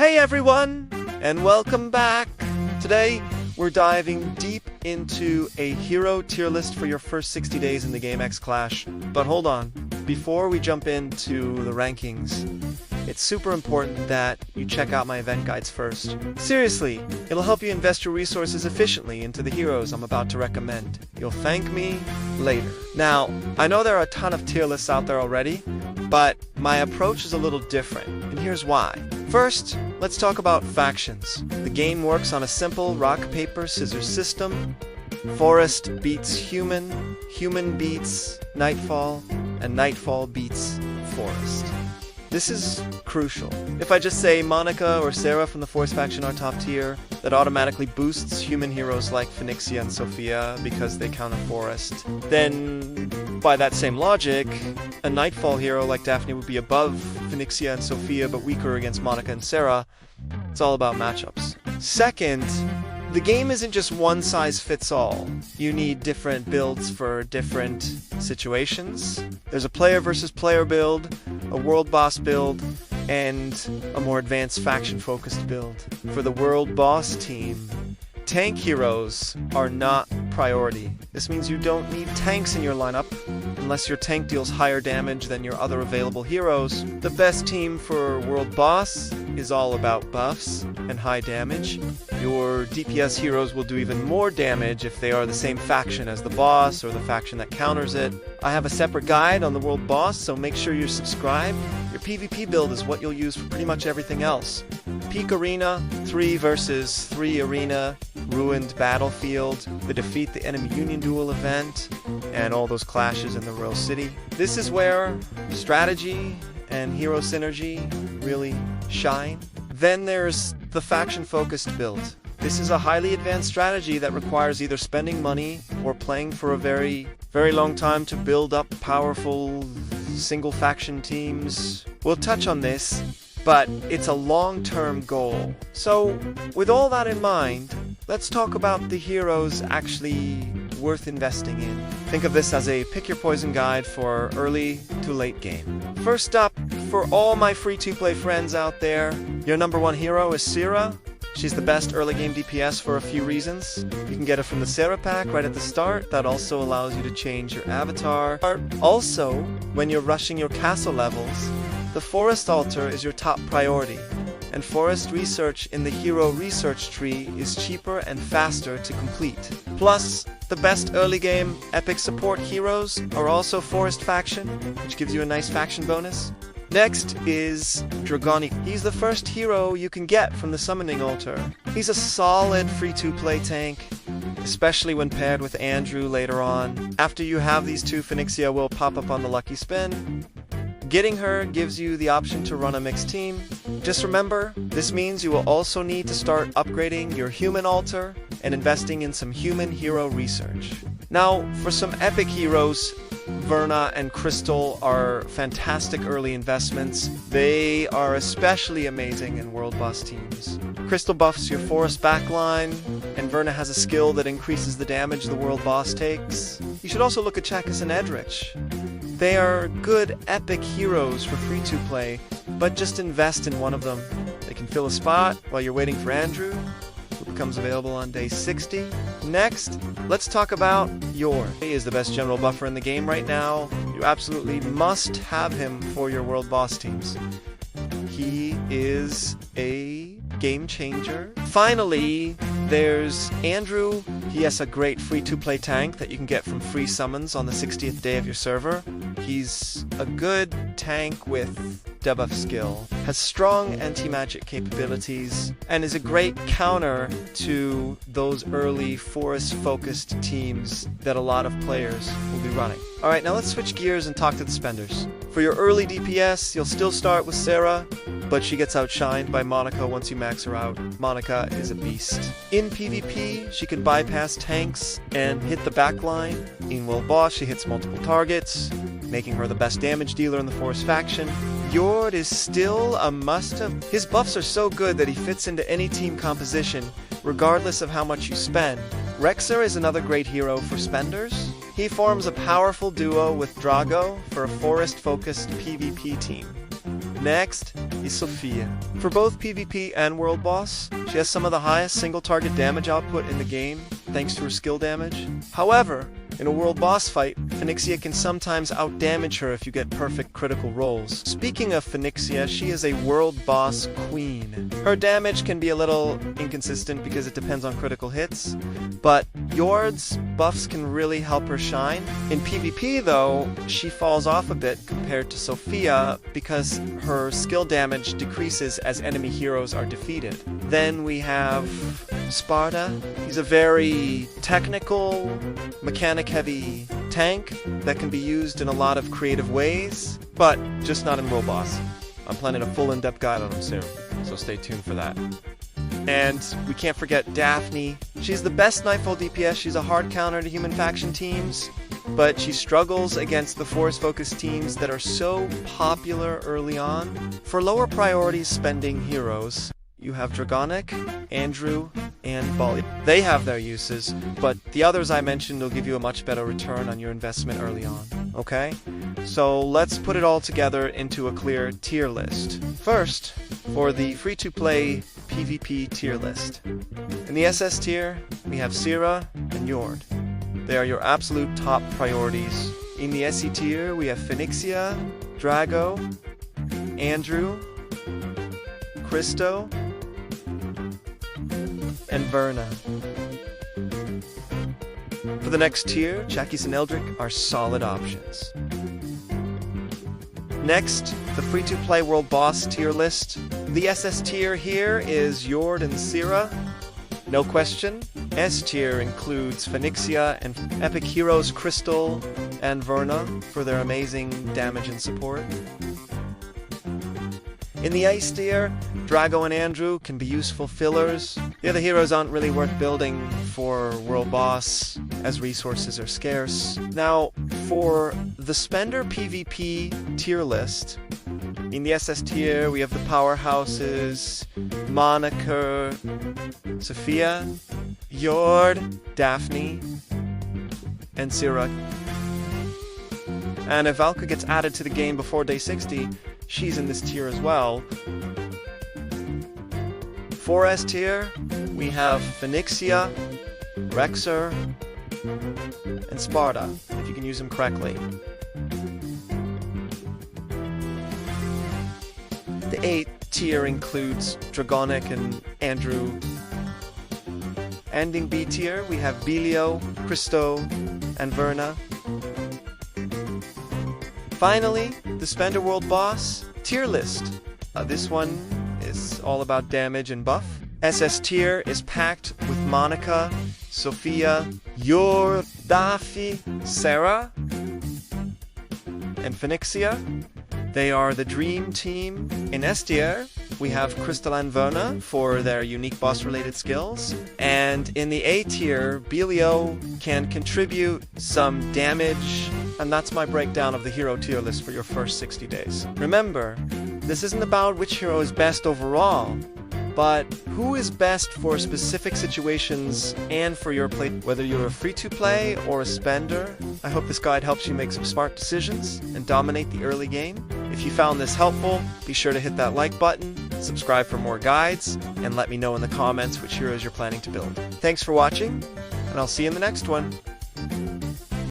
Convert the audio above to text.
Hey everyone, and welcome back! Today, we're diving deep into a hero tier list for your first 60 days in the game XClash. But hold on, before we jump into the rankings, it's super important that you check out my event guides first. Seriously, it'll help you invest your resources efficiently into the heroes I'm about to recommend. You'll thank me later. Now, I know there are a ton of tier lists out there already, but my approach is a little different, and here's why. First, let's talk about factions. The game works on a simple rock, paper, scissors system. Forest beats human, human beats nightfall, and nightfall beats forest. This is crucial. If I just say Monica or Sera from the Forest faction are top tier, that automatically boosts human heroes like Fenixia and Sophia because they counter forest. Then, by that same logic, a Nightfall hero like Daphne would be above Fenixia and Sophia but weaker against Monica and Sera. It's all about matchups. Second, the game isn't just one size fits all. You need different builds for different situations. There's a player versus player build, a world boss build, and a more advanced faction-focused build. For the world boss team, tank heroes are not priority. This means you don't need tanks in your lineup unless your tank deals higher damage than your other available heroes. The best team for world boss is all about buffs and high damage. Your DPS heroes will do even more damage if they are the same faction as the boss or the faction that counters it. I have a separate guide on the world boss, so make sure you're subscribed. Your PvP build is what you'll use for pretty much everything else. Peak Arena, 3 versus 3 Arena, Ruined Battlefield, the Defeat the Enemy Union Duel event, and all those clashes in the Royal City. This is where strategy and hero synergy really shine. Then there's the faction-focused build. This is a highly advanced strategy that requires either spending money or playing for a very, very long time to build up powerful single-faction teams. We'll touch on this, but it's a long-term goal. So, with all that in mind, let's talk about the heroes actually worth investing in. Think of this as a pick-your-poison guide for early to late game. First up, for all my free-to-play friends out there, your number one hero is Sera. She's the best early game DPS for a few reasons. You can get her from the Sera pack right at the start. That also allows you to change your avatar. Also, when you're rushing your castle levels, the Forest Altar is your top priority, and Forest research in the hero research tree is cheaper and faster to complete. Plus, the best early game epic support heroes are also Forest faction, which gives you a nice faction bonus. Next is Dragonic. He's the first hero you can get from the Summoning Altar. He's a solid free-to-play tank, especially when paired with Andrew later on. After you have these two, Fenixia will pop up on the lucky spin. Getting her gives you the option to run a mixed team. Just remember, this means you will also need to start upgrading your human altar and investing in some human hero research. Now, for some epic heroes, Verna and Crystal are fantastic early investments. They are especially amazing in world boss teams. Crystal buffs your forest backline, and Verna has a skill that increases the damage the world boss takes. You should also look at Chakis and Edrich. They are good epic heroes for free-to-play, but just invest in one of them. They can fill a spot while you're waiting for Andrew, who becomes available on day 60. Next, let's talk about Yord. He is the best general buffer in the game right now. You absolutely must have him for your world boss teams. He is a game changer. Finally, there's Andrew. He has a great free-to-play tank that you can get from free summons on the 60th day of your server. He's a good tank with debuff skill, has strong anti-magic capabilities, and is a great counter to those early forest-focused teams that a lot of players will be running. Alright, now let's switch gears and talk to the spenders. For your early DPS, you'll still start with Sera, but she gets outshined by Monica once you max her out. Monica is a beast. In PvP, she can bypass tanks and hit the backline. In World Boss, she hits multiple targets, making her the best damage dealer in the Forest faction. Yord is still a must-have. His buffs are so good that he fits into any team composition, regardless of how much you spend. Rexer is another great hero for spenders. He forms a powerful duo with Drago for a forest-focused PvP team. Next is Sophia. For both PvP and World Boss, she has some of the highest single target damage output in the game, thanks to her skill damage. However, in a World Boss fight, Fenixia can sometimes outdamage her if you get perfect critical rolls. Speaking of Fenixia, she is a World Boss Queen. Her damage can be a little inconsistent because it depends on critical hits, but Yord's buffs can really help her shine. In PvP though, she falls off a bit compared to Sophia because her skill damage decreases as enemy heroes are defeated. Then we have Sparta. He's a very technical, mechanic-heavy tank that can be used in a lot of creative ways, but just not in World Boss. I'm planning a full in-depth guide on him soon, so stay tuned for that. And we can't forget Daphne. She's the best Nightfall DPS. She's a hard counter to human faction teams, but she struggles against the force-focused teams that are so popular early on. For lower priority spending heroes, you have Dragonic, Andrew, and Bali. They have their uses, but the others I mentioned will give you a much better return on your investment early on, okay? So let's put it all together into a clear tier list. First, for the free-to-play PvP tier list. In the SS tier, we have Sera and Yord. They are your absolute top priorities. In the SE tier, we have Fenixia, Drago, Andrew, Christo, and Verna. For the next tier, Chakis and Eldrick are solid options. Next, the free-to-play World Boss tier list. The SS tier here is Yord and Sera. No question. S tier includes Fenixia and Epic Heroes Crystal and Verna for their amazing damage and support. In the Ice tier, Drago and Andrew can be useful fillers. The other heroes aren't really worth building for World Boss, as resources are scarce. Now, for the Spender PvP tier list, in the SS tier we have the powerhouses Monica, Sophia, Yord, Daphne, and Sera. And if Valka gets added to the game before day 60, she's in this tier as well. 4S tier, we have Fenixia, Rexer, and Sparta, if you can use them correctly. The 8th tier includes Dragonic and Andrew. Ending B tier, we have Belio, Christo, and Verna. Finally, the Spender World Boss tier list. This one is all about damage and buff. SS tier is packed with Monica, Sophia, Yord, Daphne, Sera, and Fenixia. They are the dream team. In S tier, we have Crystal and Verna for their unique boss-related skills. And in the A tier, Belio can contribute some damage. And that's my breakdown of the hero tier list for your first 60 days. Remember, this isn't about which hero is best overall, but who is best for specific situations and for your play, whether you're a free-to-play or a spender. I hope this guide helps you make some smart decisions and dominate the early game. If you found this helpful, be sure to hit that like button, subscribe for more guides, and let me know in the comments which heroes you're planning to build. Thanks for watching, and I'll see you in the next one.